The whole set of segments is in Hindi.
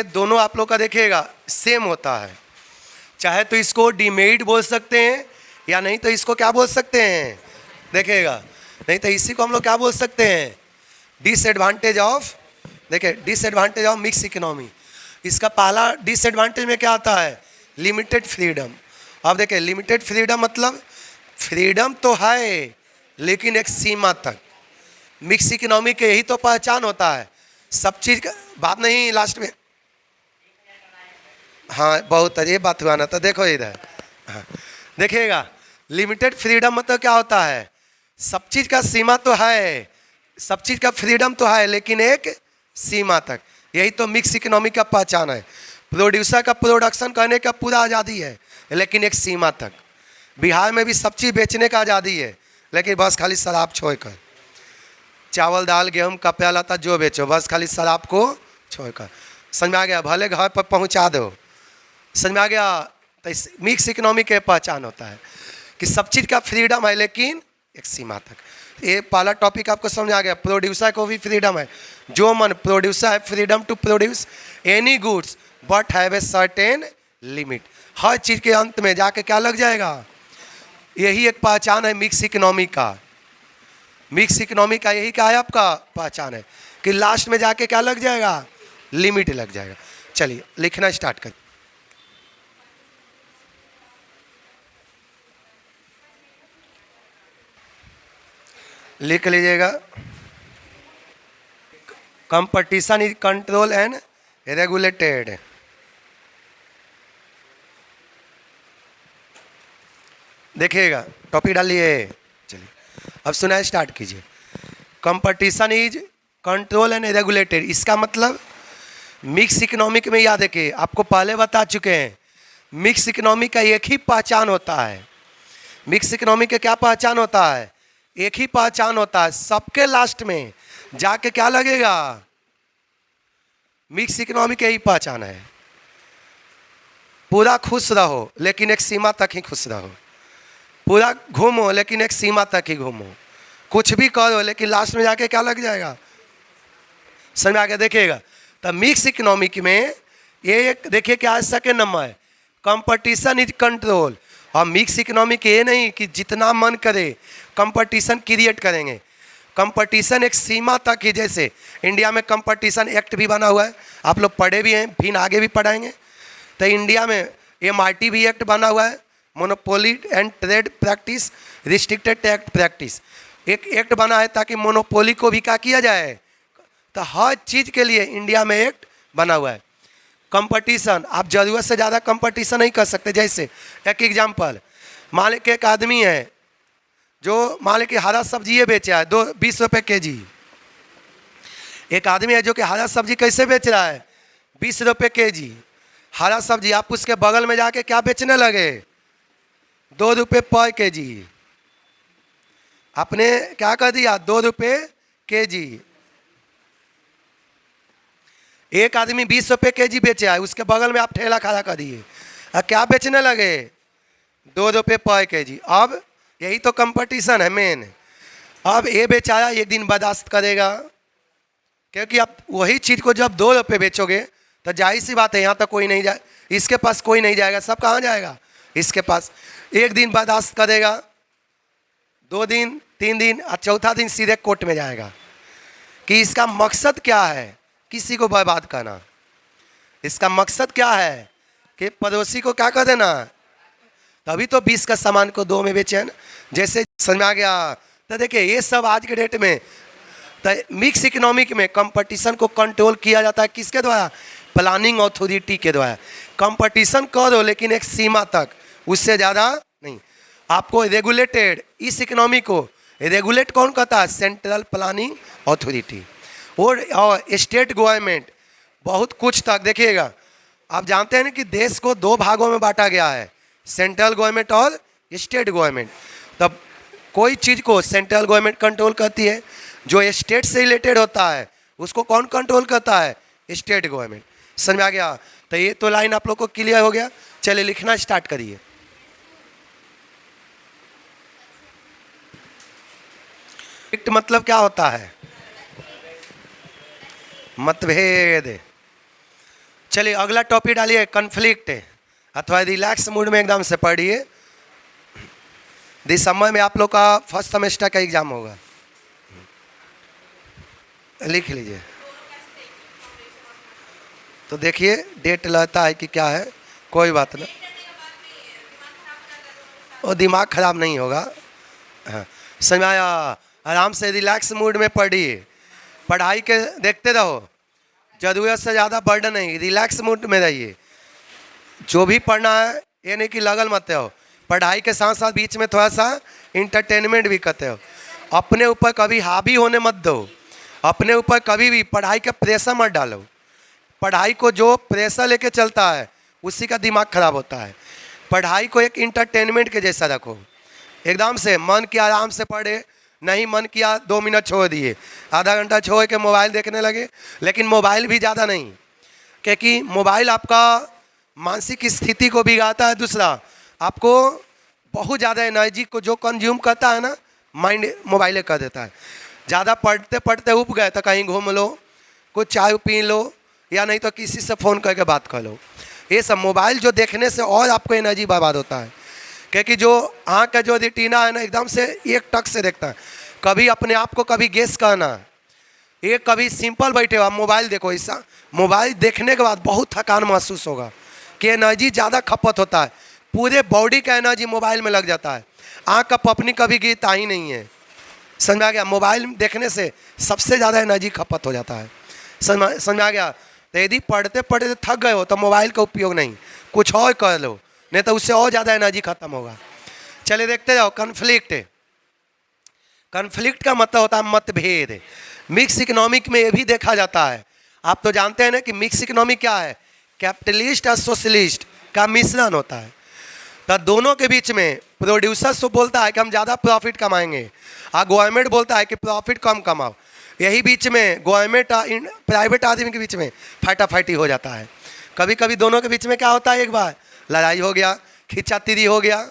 दोनों आप लोग का देखिएगा सेम होता है, चाहे तो इसको डिमेरिट बोल सकते हैं या नहीं तो इसको क्या बोल सकते हैं, देखिएगा, नहीं तो इसी को हम लोग क्या बोल सकते हैं, डिसएडवांटेज ऑफ, देखिए डिसएडवांटेज ऑफ मिक्स इकोनॉमी। इसका पहला डिसएडवांटेज में क्या आता है, लिमिटेड फ्रीडम। अब देखिए लिमिटेड फ्रीडम मतलब फ्रीडम तो है लेकिन एक सीमा तक। मिक्स इकोनॉमी के यही तो पहचान होता है, सब चीज़ का बात नहीं लास्ट में। हाँ बहुत ये बात हुआ ना, तो देखो इधर, हाँ देखिएगा, लिमिटेड फ्रीडम मतलब क्या होता है, सब चीज़ का सीमा तो है, सब चीज़ का फ्रीडम तो है लेकिन एक सीमा तक। यही तो मिक्स इकोनॉमी का पहचान है। प्रोड्यूसर का प्रोडक्शन करने का पूरा आज़ादी है लेकिन एक सीमा तक। बिहार में भी सब चीज़ बेचने का आज़ादी है लेकिन बस खाली शराब छोड़कर, चावल दाल गेहूँ कपड़ा लता जो बेचो बस खाली शराब को छोड़कर। समझ में आ गया, भले घर पर पहुँचा दो, समझ में आ गया। तो इस मिक्स इकोनॉमी के पहचान होता है कि सब चीज़ का फ्रीडम है लेकिन एक सीमा तक। ये पहला टॉपिक आपको समझ आ गया। प्रोड्यूसर को भी फ्रीडम है, जो मन प्रोड्यूसर है freedom to produce any goods but have a certain limit. हर चीज़ के अंत में जाके क्या लग जाएगा, यही एक पहचान है मिक्स इकोनॉमी का। मिक्स इकोनॉमी का यही क्या है आपका पहचान है कि लास्ट में जाके क्या लग जाएगा, लिमिट लग जाएगा। चलिए लिखना स्टार्ट कर। लिख लीजिएगा, competition is control and regulated. देखिएगा टॉपिक डालिए, चलिए अब सुनाए स्टार्ट कीजिए। Competition is control and regulated, इसका मतलब मिक्स इकोनॉमिक में याद है कि आपको पहले बता चुके हैं, मिक्स इकोनॉमी का एक ही पहचान होता है। मिक्स इकोनॉमी का क्या पहचान होता है, एक ही पहचान होता है, सबके लास्ट में जाके क्या लगेगा, मिक्स इकोनॉमी की यही पहचान है। पूरा खुश रहो लेकिन एक सीमा तक ही खुश रहो, पूरा घूमो लेकिन एक सीमा तक ही घूमो, कुछ भी करो लेकिन लास्ट में जाके क्या लग जाएगा, समझ में आ गया। देखिएगा तो मिक्स इकोनॉमिक में ये एक देखिए क्या सेकंड नंबर है, कंपटीशन इज कंट्रोल। और मिक्स इकोनॉमिक ये नहीं कि जितना मन करे कंपटीशन क्रिएट करेंगे, कंपटीशन एक सीमा तक ही। जैसे इंडिया में कंपटीशन एक्ट भी बना हुआ है, आप लोग पढ़े भी हैं, फिर आगे भी पढ़ाएंगे। तो इंडिया में MRT भी एक्ट बना हुआ है, monopoly and trade practice restricted tax practice, एक एक्ट बना है ताकि मोनोपोली को भी क्या किया जाए। तो हर चीज़ के लिए इंडिया में एक्ट बना हुआ है। कंपटीशन आप ज़रूरत से ज़्यादा कंपटीशन नहीं कर सकते। जैसे एक एग्जांपल, मान लें कि एक आदमी है जो मान लें कि हरा सब्जी बेचा है 20 रुपये केजी। एक आदमी है जो कि हरा सब्जी कैसे बेच रहा है, 20 रुपये केजी हरा सब्जी। आप उसके बगल में जाके क्या बेचने लगे, 2 रुपये पर केजी। आपने क्या कर दिया, 2 रुपये केजी। एक आदमी 20 रुपये केजी बेचा है, उसके बगल में आप ठेला खड़ा कर दिए, क्या बेचने लगे, 2 रुपये पर केजी। अब यही तो कंपटीशन है मेन। अब ये बेचारा एक दिन बर्दाश्त करेगा, क्योंकि आप वही चीज़ को जब 2 रुपये बेचोगे तो जाहिर सी बात है यहाँ तक कोई नहीं जाए, इसके पास कोई नहीं जाएगा, सब कहाँ जाएगा, इसके पास। एक दिन बर्दाश्त करेगा, 2 दिन 3 दिन और चौथा दिन सीधे कोर्ट में जाएगा कि इसका मकसद क्या है, किसी को बर्बाद करना। इसका मकसद क्या है कि पड़ोसी को क्या कर देना, तभी तो 20 का सामान को 2 में बेचे ना। जैसे समझ में आ गया। तो देखिए ये सब आज के डेट में तो मिक्स इकोनॉमिक में कंपटीशन को कंट्रोल किया जाता है किसके द्वारा, प्लानिंग अथॉरिटी के द्वारा। कंपटीशन करो लेकिन एक सीमा तक, उससे ज़्यादा नहीं। आपको रेगुलेटेड, इस इकोनॉमी को रेगुलेट कौन करता है, सेंट्रल प्लानिंग अथॉरिटी और स्टेट गवर्नमेंट बहुत कुछ तक। देखिएगा आप जानते हैं ना कि देश को 2 भागों में बांटा गया है, सेंट्रल गवर्नमेंट और स्टेट गवर्नमेंट। तब कोई चीज़ को सेंट्रल गवर्नमेंट कंट्रोल करती है, जो स्टेट से रिलेटेड होता है उसको कौन कंट्रोल करता है, स्टेट गवर्नमेंट। समझ में आ गया। तो ये तो लाइन आप लोग को क्लियर हो गया। चलिए लिखना स्टार्ट करिए। मतलब क्या होता है, मतभेद। चलिए अगला टॉपिक डालिए कन्फ्लिक्ट, अथवा रिलैक्स मूड में एकदम से पढ़िए। दिसंबर में आप लोग का फर्स्ट सेमेस्टर का एग्जाम होगा, लिख लीजिए। तो देखिए डेट लगता है कि क्या है, कोई बात नहीं, वो दिमाग खराब नहीं होगा। हाँ समझ आया। आराम से रिलैक्स मूड में पढ़िए, पढ़ाई के देखते रहो, ज़रूरत से ज़्यादा बर्डन नहीं, रिलैक्स मूड में रहिए। जो भी पढ़ना है ये नहीं कि लगल मत हो, पढ़ाई के साथ साथ बीच में थोड़ा सा इंटरटेनमेंट भी करते हो। अपने ऊपर कभी हावी होने मत दो, अपने ऊपर कभी भी पढ़ाई का प्रेशर मत डालो। पढ़ाई को जो प्रेशर लेके चलता है उसी का दिमाग खराब होता है। पढ़ाई को एक इंटरटेनमेंट के जैसा रखो, एकदम से मन किया आराम से पढ़े, नहीं मन किया 2 मिनट छोड़ दिए, आधा घंटा छोड़ के मोबाइल देखने लगे। लेकिन मोबाइल भी ज़्यादा नहीं, क्योंकि मोबाइल आपका मानसिक स्थिति को बिगाड़ता है। दूसरा, आपको बहुत ज़्यादा एनर्जी को जो कंज्यूम करता है ना, माइंड मोबाइल कर देता है। ज़्यादा पढ़ते पढ़ते उब गए तो कहीं घूम लो, कुछ चाय पी लो, या नहीं तो किसी से फ़ोन करके बात कर लो। ये सब मोबाइल जो देखने से और आपको एनर्जी बर्बाद होता है, क्योंकि जो आँख का जो रेटिना है ना, एकदम से एक टक से देखता है। कभी अपने आप को कभी गेस करना, ये कभी सिंपल बैठे हो आप मोबाइल देखो, ऐसा मोबाइल देखने के बाद बहुत थकान महसूस होगा कि एनर्जी ज़्यादा खपत होता है, पूरे बॉडी का एनर्जी मोबाइल में लग जाता है। आँख का पपनी कभी गिरता ही नहीं है, समझ में आ गया। मोबाइल देखने से सबसे ज़्यादा एनर्जी खपत हो जाता है, समझ में आ गया। तो यदि पढ़ते पढ़ते थक गए हो तो मोबाइल का उपयोग नहीं, कुछ और कर लो, नहीं तो उससे और ज़्यादा एनर्जी खत्म होगा। चलिए देखते जाओ कन्फ्लिक्ट। कन्फ्लिक्ट का मतलब होता है मतभेद। मिक्स इकोनॉमिक में ये भी देखा जाता है। आप तो जानते हैं ना कि मिक्स इकोनॉमिक क्या है, कैपिटलिस्ट और सोशलिस्ट का मिश्रण होता है। तो दोनों के बीच में प्रोड्यूसर तो बोलता है कि हम ज़्यादा प्रॉफिट कमाएंगे, और गवर्नमेंट बोलता है कि प्रॉफिट कम कमाओ। यही बीच में गवर्नमेंट प्राइवेट आदमी के बीच में फाइटाफाइटी हो जाता है। कभी कभी दोनों के बीच में क्या होता है, एक बार लड़ाई हो गया, खींचातीरी हो गया,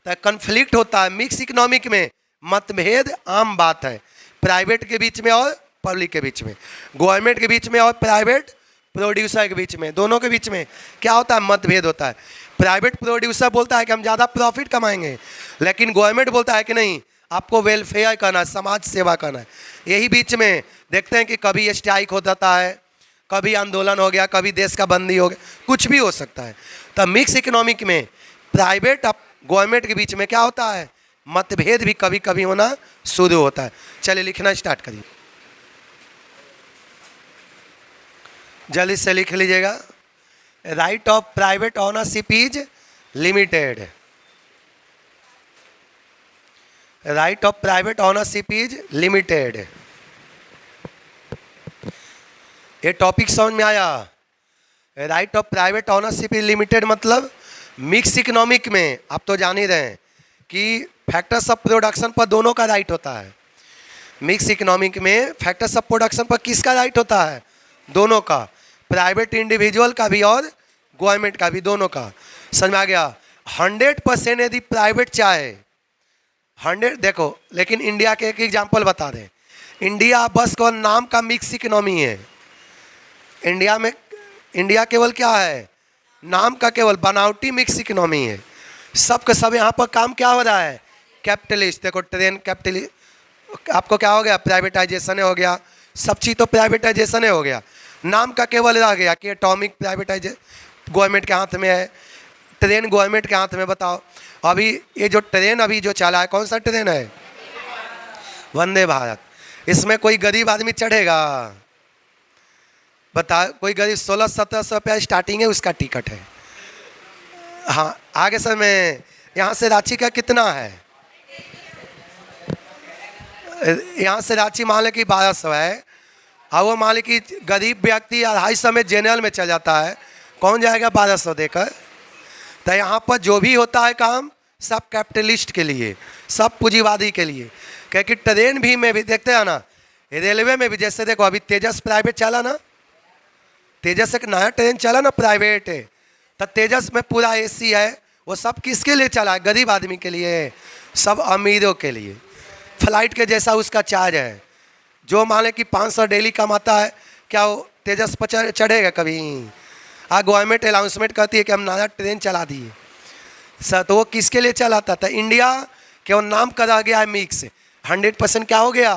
तो कन्फ्लिक्ट होता है। मिक्स इकोनॉमिक में मतभेद आम बात है, प्राइवेट के बीच में और पब्लिक के बीच में, गवर्नमेंट के बीच में और प्राइवेट प्रोड्यूसर के बीच में, दोनों के बीच में क्या होता है, मतभेद होता है। प्राइवेट प्रोड्यूसर बोलता है कि हम ज़्यादा प्रॉफिट कमाएंगे, लेकिन गवर्नमेंट बोलता है कि नहीं, आपको वेलफेयर करना है, समाज सेवा करना है। यही बीच में देखते हैं कि कभी स्ट्राइक हो जाता है, कभी आंदोलन हो गया, कभी देश का बंदी हो गया, कुछ भी हो सकता है। तो मिक्स इकोनॉमिक में प्राइवेट और गवर्नमेंट के बीच में क्या होता है, मतभेद भी कभी कभी होना शुरू होता है। चलिए लिखना स्टार्ट करिए, जल्दी से लिख लीजिएगा। Right of private ownership is limited. Right of private ownership is limited. ये टॉपिक समझ में आया। Right of private ownership is limited मतलब मिक्स इकोनॉमिक में आप तो जान ही रहे हैं कि फैक्टर्स ऑफ प्रोडक्शन पर दोनों का राइट होता है। मिक्स इकोनॉमिक में फैक्टर्स ऑफ प्रोडक्शन पर किसका राइट होता है, दोनों का, प्राइवेट इंडिविजुअल का भी और गवर्नमेंट का भी, दोनों का। समझ में आ गया। 100% यदि प्राइवेट चाहे 100, देखो लेकिन इंडिया के एक एग्जांपल बता दें। इंडिया बस को नाम का मिक्स इकोनॉमी है। इंडिया केवल क्या है, नाम का केवल बनावटी मिक्स इकोनॉमी है। सब का सब यहाँ पर काम क्या हो रहा है, कैपिटलिस्ट। देखो ट्रेन कैपिटलिस्ट, आपको क्या हो गया, प्राइवेटाइजेशन हो गया, सब चीज़ तो प्राइवेटाइजेशन हो गया, नाम का केवल रह गया कि एटॉमिक प्राइवेटाइजेशन गवर्नमेंट के हाथ में है, ट्रेन गवर्नमेंट के हाथ में। बताओ अभी ये जो ट्रेन अभी जो चला है, कौन सा ट्रेन है, वंदे भारत। इसमें कोई गरीब आदमी चढ़ेगा, बता, कोई गरीब 1600-1700 रुपया स्टार्टिंग है उसका टिकट है। हाँ आगे सर, मैं यहाँ से रांची का कितना है, यहाँ से रांची मान लें कि 1200 है, और वो मान लें कि गरीब व्यक्ति 250 में जनरल में चल जाता है, कौन जाएगा 1200 देकर। तो यहाँ पर जो भी होता है काम सब कैपिटलिस्ट के लिए, सब पूंजीवादी के लिए। क्योंकि ट्रेन भी में भी देखते हैं ना, रेलवे में भी, जैसे देखो अभी तेजस प्राइवेट चला ना, तेजस एक नया ट्रेन चला ना प्राइवेट है, तो तेजस में पूरा एसी है। वो सब किसके लिए चला है, गरीब आदमी के लिए, सब अमीरों के लिए। फ्लाइट के जैसा उसका चार्ज है। जो मान लें कि 500 डेली कमाता है, क्या वो तेजस पर चढ़ेगा कभी, गवर्नमेंट अनाउंसमेंट करती है कि हम नया ट्रेन चला दिए सर, तो वो किसके लिए चलाता था? इंडिया केवल नाम का रह गया है मिक्स, 100% क्या हो गया?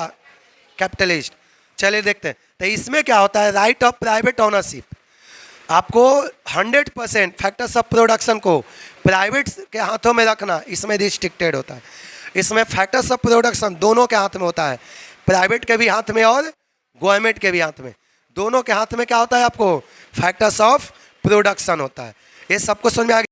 कैपिटलिस्ट। चलिए देखते हैं तो इसमें क्या होता है, राइट ऑफ प्राइवेट ओनरशिप। आपको 100% फैक्टर्स ऑफ प्रोडक्शन को प्राइवेट के हाथों में रखना इसमें रिस्ट्रिक्टेड होता है। इसमें फैक्टर्स ऑफ प्रोडक्शन दोनों के हाथ में होता है, प्राइवेट के भी हाथ में और गवर्नमेंट के भी हाथ में, दोनों के हाथ में क्या होता है? आपको फैक्टर्स ऑफ प्रोडक्शन होता है। ये सबको समझ में आ गया?